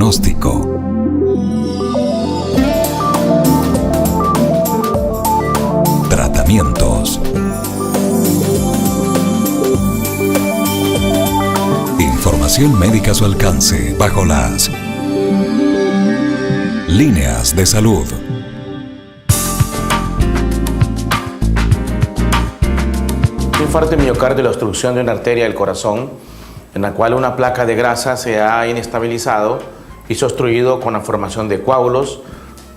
Diagnóstico. Tratamientos. Información médica a su alcance bajo las líneas de salud. Un infarto de miocardio es la obstrucción de una arteria del corazón en la cual una placa de grasa se ha inestabilizado y se ha obstruido con la formación de coágulos,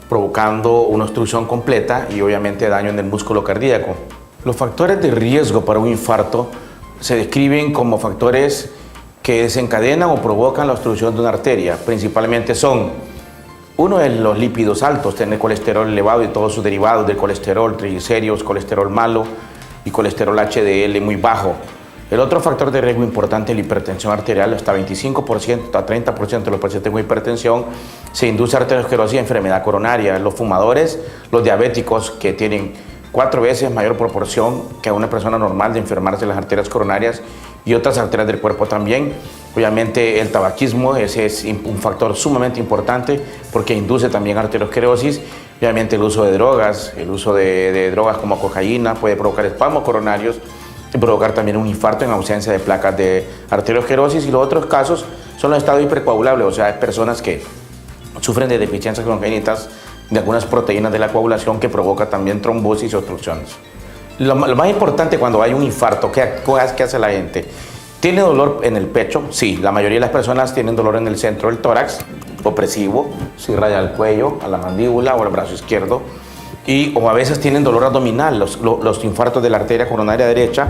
provocando una obstrucción completa y obviamente daño en el músculo cardíaco. Los factores de riesgo para un infarto se describen como factores que desencadenan o provocan la obstrucción de una arteria. Principalmente son, uno es los lípidos altos, tener colesterol elevado y todos sus derivados del colesterol, triglicéridos, colesterol malo y colesterol HDL muy bajo. El otro factor de riesgo importante es la hipertensión arterial. Hasta 25% a 30% de los pacientes con hipertensión se induce arteriosclerosis y enfermedad coronaria. Los fumadores, los diabéticos, que tienen 4 veces mayor proporción que una persona normal de enfermarse de las arterias coronarias y otras arterias del cuerpo también. Obviamente el tabaquismo ese es un factor sumamente importante porque induce también arteriosclerosis. Obviamente el uso de drogas, drogas como cocaína puede provocar espasmos coronarios y provocar también un infarto en ausencia de placas de arteriosclerosis. Y los otros casos son los estados hipercoagulables, o sea, personas que sufren de deficiencias congénitas de algunas proteínas de la coagulación que provoca también trombosis y obstrucciones. Lo más importante cuando hay un infarto, ¿qué hace la gente? ¿Tiene dolor en el pecho? Sí, la mayoría de las personas tienen dolor en el centro del tórax, opresivo, si raya al cuello, a la mandíbula o al brazo izquierdo. O a veces tienen dolor abdominal. Los infartos de la arteria coronaria derecha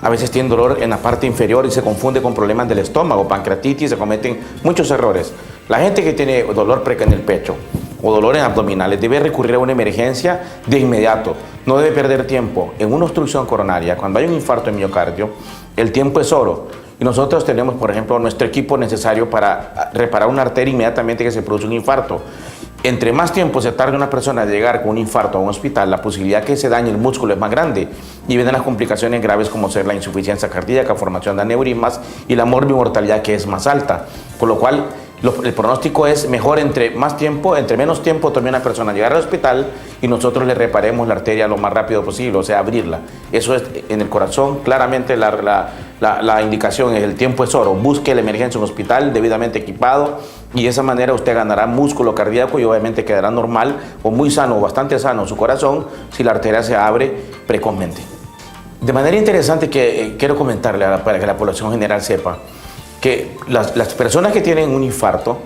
a veces tienen dolor en la parte inferior y se confunde con problemas del estómago, pancreatitis, se cometen muchos errores. La gente que tiene dolor en el pecho o dolor en abdominales debe recurrir a una emergencia de inmediato. No debe perder tiempo. En una obstrucción coronaria, cuando hay un infarto de miocardio, el tiempo es oro. Y nosotros tenemos, por ejemplo, nuestro equipo necesario para reparar una arteria inmediatamente que se produce un infarto. Entre más tiempo se tarde una persona en llegar con un infarto a un hospital, la posibilidad que se dañe el músculo es más grande y vienen las complicaciones graves como ser la insuficiencia cardíaca, formación de aneurismas y la morbimortalidad que es más alta. Por lo cual, el pronóstico es mejor entre menos tiempo tome una persona llegar al hospital y nosotros le reparemos la arteria lo más rápido posible, o sea, abrirla. Eso es en el corazón, claramente la indicación es el tiempo es oro. Busque la emergencia en un hospital debidamente equipado y de esa manera usted ganará músculo cardíaco y obviamente quedará normal o muy sano o bastante sano su corazón si la arteria se abre precozmente. De manera interesante que quiero comentarle para que la población general sepa que las personas que tienen un infarto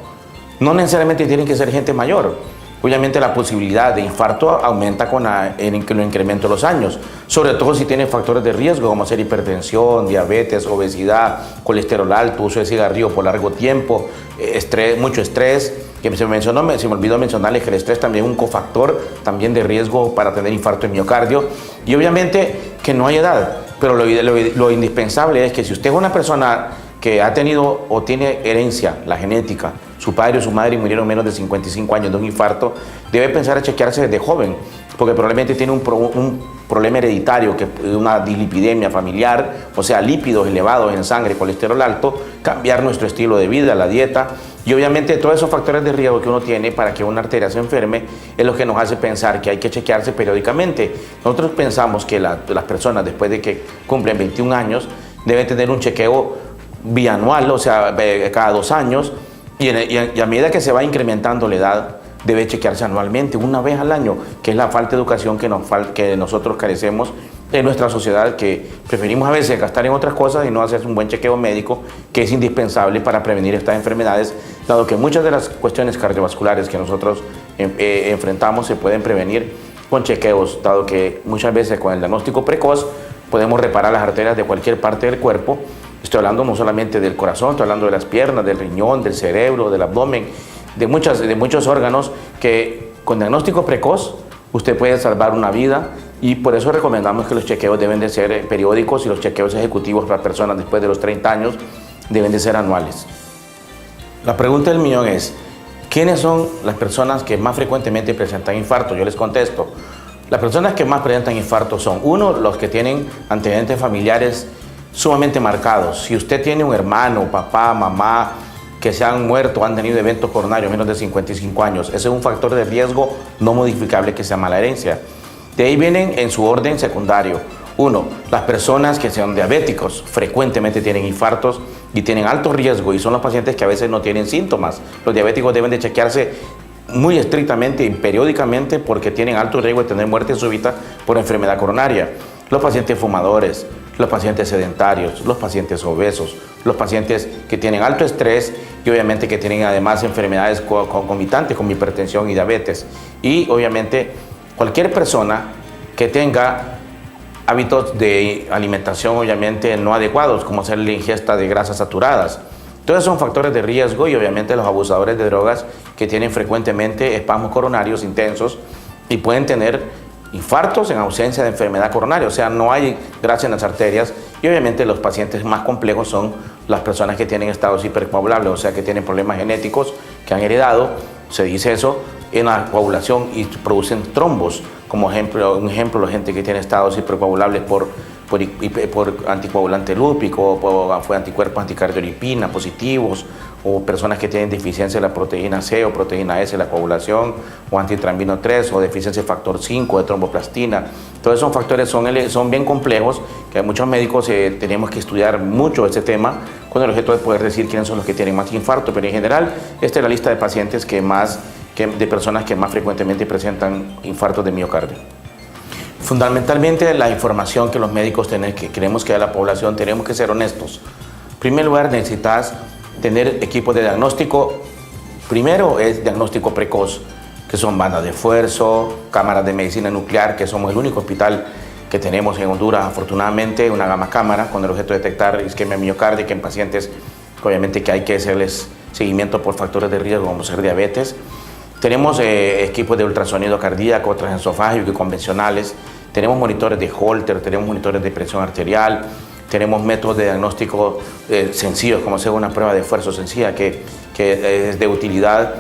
no necesariamente tienen que ser gente mayor. Obviamente la posibilidad de infarto aumenta con el incremento de los años, sobre todo si tiene factores de riesgo como ser hipertensión, diabetes, obesidad, colesterol alto, uso de cigarrillo por largo tiempo, mucho estrés, que se me olvidó mencionarles que el estrés también es un cofactor también de riesgo para tener infarto de miocardio. Y obviamente que no hay edad, pero lo indispensable es que si usted es una persona que ha tenido o tiene herencia, la genética, su padre o su madre murieron menos de 55 años de un infarto, debe pensar a chequearse desde joven, porque probablemente tiene un problema hereditario, que es una dislipidemia familiar, o sea, lípidos elevados en sangre, colesterol alto, cambiar nuestro estilo de vida, la dieta, y obviamente todos esos factores de riesgo que uno tiene para que una arteria se enferme es lo que nos hace pensar que hay que chequearse periódicamente. Nosotros pensamos que las personas después de que cumplen 21 años deben tener un chequeo bianual, o sea, cada 2 años, y a medida que se va incrementando la edad, debe chequearse anualmente, una vez al año, que es la falta de educación que nosotros carecemos en nuestra sociedad, que preferimos a veces gastar en otras cosas y no hacer un buen chequeo médico, que es indispensable para prevenir estas enfermedades, dado que muchas de las cuestiones cardiovasculares que nosotros enfrentamos se pueden prevenir con chequeos, dado que muchas veces con el diagnóstico precoz podemos reparar las arterias de cualquier parte del cuerpo. Estoy hablando no solamente del corazón, estoy hablando de las piernas, del riñón, del cerebro, del abdomen, de muchos órganos que con diagnóstico precoz usted puede salvar una vida y por eso recomendamos que los chequeos deben de ser periódicos y los chequeos ejecutivos para personas después de los 30 años deben de ser anuales. La pregunta del millón es, ¿quiénes son las personas que más frecuentemente presentan infarto? Yo les contesto, las personas que más presentan infarto son, uno, los que tienen antecedentes familiares sumamente marcados. Si usted tiene un hermano, papá, mamá, que se han muerto o han tenido eventos coronarios menos de 55 años. Ese es un factor de riesgo no modificable que se llama la herencia. De ahí vienen en su orden secundario. 1. Las personas que sean diabéticos frecuentemente tienen infartos y tienen alto riesgo, y son los pacientes que a veces no tienen síntomas. Los diabéticos deben de chequearse muy estrictamente y periódicamente porque tienen alto riesgo de tener muerte súbita por enfermedad coronaria. Los pacientes fumadores, los pacientes sedentarios, los pacientes obesos, los pacientes que tienen alto estrés y obviamente que tienen además enfermedades concomitantes como hipertensión y diabetes. Y obviamente cualquier persona que tenga hábitos de alimentación obviamente no adecuados, como hacer la ingesta de grasas saturadas. Todos son factores de riesgo, y obviamente los abusadores de drogas que tienen frecuentemente espasmos coronarios intensos y pueden tener infartos en ausencia de enfermedad coronaria, o sea, no hay grasa en las arterias. Y obviamente los pacientes más complejos son las personas que tienen estados hipercoagulables, o sea, que tienen problemas genéticos que han heredado, se dice eso, en la coagulación y producen trombos. Como un ejemplo, la gente que tiene estados hipercoagulables por anticoagulante lúpico, por anticuerpos anticardiolipina positivos, o personas que tienen deficiencia de la proteína C o proteína S de la coagulación, o antitrambino 3 o deficiencia de factor 5 de tromboplastina. Todos esos factores son bien complejos, que muchos médicos tenemos que estudiar mucho este tema con el objeto de poder decir quiénes son los que tienen más infarto, pero en general esta es la lista de pacientes de personas que más frecuentemente presentan infartos de miocardio. Fundamentalmente la información que los médicos queremos que a la población, tenemos que ser honestos. En primer lugar, necesitas tener equipos de diagnóstico. Primero es diagnóstico precoz, que son bandas de esfuerzo, cámaras de medicina nuclear, que somos el único hospital que tenemos en Honduras, afortunadamente, una gamma cámara con el objeto de detectar isquemia miocárdica en pacientes, obviamente que hay que hacerles seguimiento por factores de riesgo como ser diabetes. Tenemos equipos de ultrasonido cardíaco, transesofágico y convencionales. Tenemos monitores de Holter, tenemos monitores de presión arterial, tenemos métodos de diagnóstico sencillos, como hacer una prueba de esfuerzo sencilla que es de utilidad,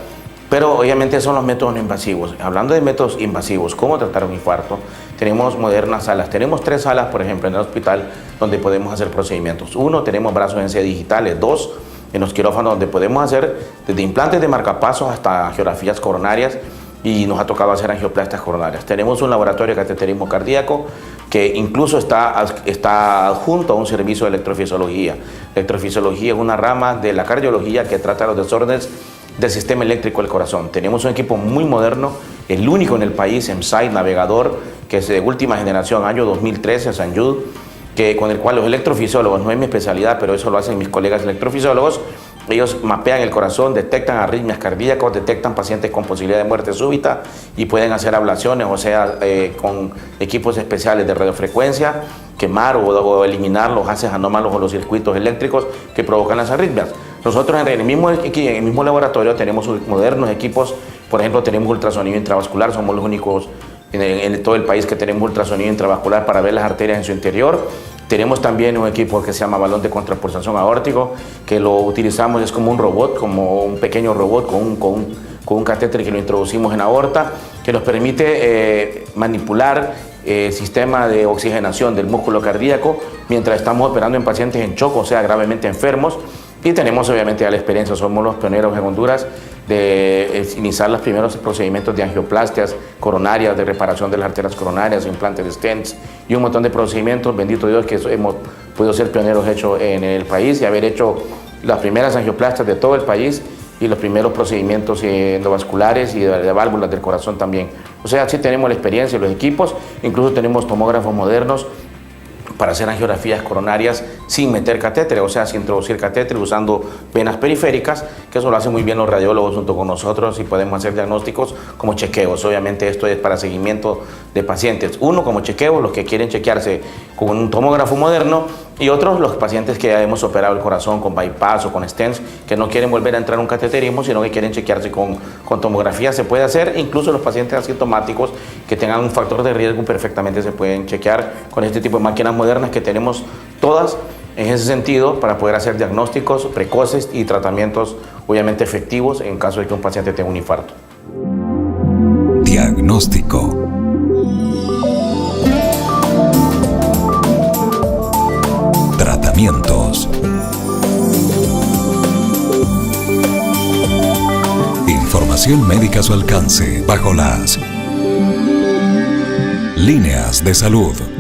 pero obviamente son los métodos no invasivos. Hablando de métodos invasivos, ¿cómo tratar un infarto? Tenemos modernas salas, tenemos 3 salas, por ejemplo, en el hospital donde podemos hacer procedimientos. 1, tenemos brazos en C digitales. 2, en los quirófanos donde podemos hacer desde implantes de marcapasos hasta angiografías coronarias, y nos ha tocado hacer angioplastias coronarias. Tenemos un laboratorio de cateterismo cardíaco que incluso está adjunto a un servicio de electrofisiología. La electrofisiología es una rama de la cardiología que trata los desórdenes del sistema eléctrico del corazón. Tenemos un equipo muy moderno, el único en el país, EMSAID Navegador, que es de última generación, año 2013, San Jude, con el cual los electrofisiólogos, no es mi especialidad, pero eso lo hacen mis colegas electrofisiólogos, ellos mapean el corazón, detectan arritmias cardíacas, detectan pacientes con posibilidad de muerte súbita y pueden hacer ablaciones, o sea, con equipos especiales de radiofrecuencia, quemar o eliminar los haces anómalos o los circuitos eléctricos que provocan las arritmias. Nosotros en el mismo laboratorio tenemos modernos equipos, por ejemplo, tenemos ultrasonido intravascular, somos los únicos en todo el país que tenemos ultrasonido intravascular para ver las arterias en su interior. Tenemos también un equipo que se llama balón de contrapulsación aórtico, que lo utilizamos, es como un robot, como un pequeño robot con un catéter que lo introducimos en la aorta, que nos permite manipular el sistema de oxigenación del músculo cardíaco mientras estamos operando en pacientes en shock, o sea, gravemente enfermos. Y tenemos obviamente ya la experiencia, somos los pioneros en Honduras de iniciar los primeros procedimientos de angioplastias coronarias, de reparación de las arterias coronarias, implantes de stents y un montón de procedimientos. Bendito Dios que hemos podido ser pioneros hechos en el país y haber hecho las primeras angioplastias de todo el país y los primeros procedimientos endovasculares y de válvulas del corazón también. O sea, sí tenemos la experiencia y los equipos, incluso tenemos tomógrafos modernos para hacer angiografías coronarias sin meter catéteres, o sea, sin introducir catéteres, usando venas periféricas, que eso lo hacen muy bien los radiólogos junto con nosotros, y podemos hacer diagnósticos como chequeos. Obviamente esto es para seguimiento de pacientes. Uno, como chequeos, los que quieren chequearse con un tomógrafo moderno, y otros, los pacientes que ya hemos operado el corazón con bypass o con stents, que no quieren volver a entrar en un cateterismo, sino que quieren chequearse con tomografía. Se puede hacer, incluso los pacientes asintomáticos que tengan un factor de riesgo perfectamente se pueden chequear con este tipo de máquinas modernas que tenemos todas en ese sentido para poder hacer diagnósticos precoces y tratamientos obviamente efectivos en caso de que un paciente tenga un infarto. Diagnóstico. Tratamientos. información médica a su alcance bajo las líneas de salud.